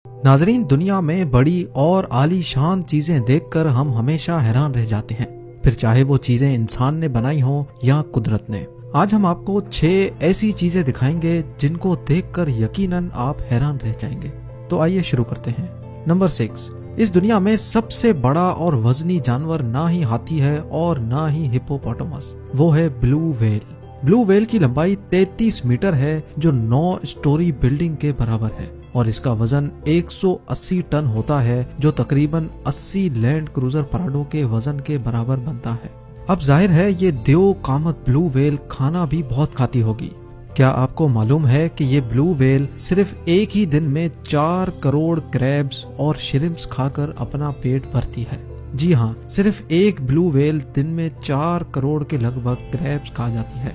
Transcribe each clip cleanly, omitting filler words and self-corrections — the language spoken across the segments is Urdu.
ناظرین، دنیا میں بڑی اور عالی شان چیزیں دیکھ کر ہم ہمیشہ حیران رہ جاتے ہیں، پھر چاہے وہ چیزیں انسان نے بنائی ہوں یا قدرت نے۔ آج ہم آپ کو 6 ایسی چیزیں دکھائیں گے جن کو دیکھ کر یقیناً آپ حیران رہ جائیں گے۔ تو آئیے شروع کرتے ہیں۔ نمبر 6، اس دنیا میں سب سے بڑا اور وزنی جانور نہ ہی ہاتھی ہے اور نہ ہی ہپوپوٹامس، وہ ہے بلو ویل۔ بلو ویل کی لمبائی 33 میٹر ہے، جو 9 اسٹوری بلڈنگ کے برابر ہے، اور اس کا وزن 180 ٹن ہوتا ہے، جو تقریباً 80 لینڈ کروزر پراڈو کے وزن کے برابر بنتا ہے۔ اب ظاہر ہے یہ دیو قامت بلو ویل کھانا بھی بہت کھاتی ہوگی۔ کیا آپ کو معلوم ہے کہ یہ بلو ویل صرف ایک ہی دن میں 4 کروڑ کریبز اور شرمپس کھا کر اپنا پیٹ بھرتی ہے؟ جی ہاں، صرف ایک بلو ویل دن میں 4 کروڑ کے لگ بھگ کریبز کھا جاتی ہے۔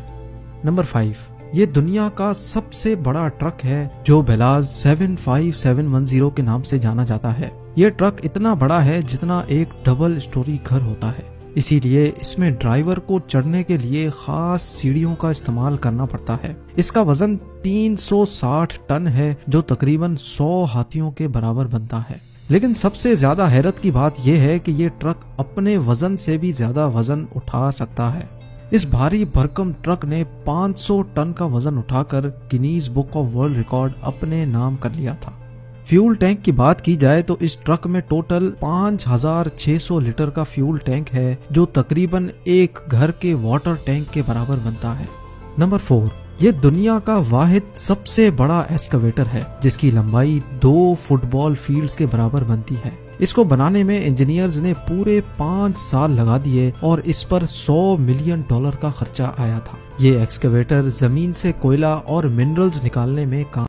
نمبر 5، یہ دنیا کا سب سے بڑا ٹرک ہے جو بیلاز 75710 کے نام سے جانا جاتا ہے۔ یہ ٹرک اتنا بڑا ہے جتنا ایک ڈبل اسٹوری گھر ہوتا ہے، اسی لیے اس میں ڈرائیور کو چڑھنے کے لیے خاص سیڑھیوں کا استعمال کرنا پڑتا ہے۔ اس کا وزن 360 ٹن ہے، جو تقریباً 100 ہاتھیوں کے برابر بنتا ہے۔ لیکن سب سے زیادہ حیرت کی بات یہ ہے کہ یہ ٹرک اپنے وزن سے بھی زیادہ وزن اٹھا سکتا ہے۔ اس بھاری بھرکم ٹرک نے 500 ٹن کا وزن اٹھا کر Guinness book of world record اپنے نام کر لیا تھا۔ فیول ٹینک کی بات کی جائے تو اس ٹرک میں ٹوٹل 5600 لیٹر کا فیول ٹینک ہے، جو تقریباً ایک گھر کے واٹر ٹینک کے برابر بنتا ہے۔ نمبر 4، یہ دنیا کا واحد سب سے بڑا ایکسکیویٹر ہے، جس کی لمبائی 2 فٹ بال فیلڈز کے برابر بنتی ہے۔ اس کو بنانے میں انجینئرز نے پورے 5 سال لگا دیے اور اس پر $100 ملین کا خرچہ آیا تھا۔ یہ ایکسکیویٹر زمین سے کوئلہ اور منرلز نکالنے میں کام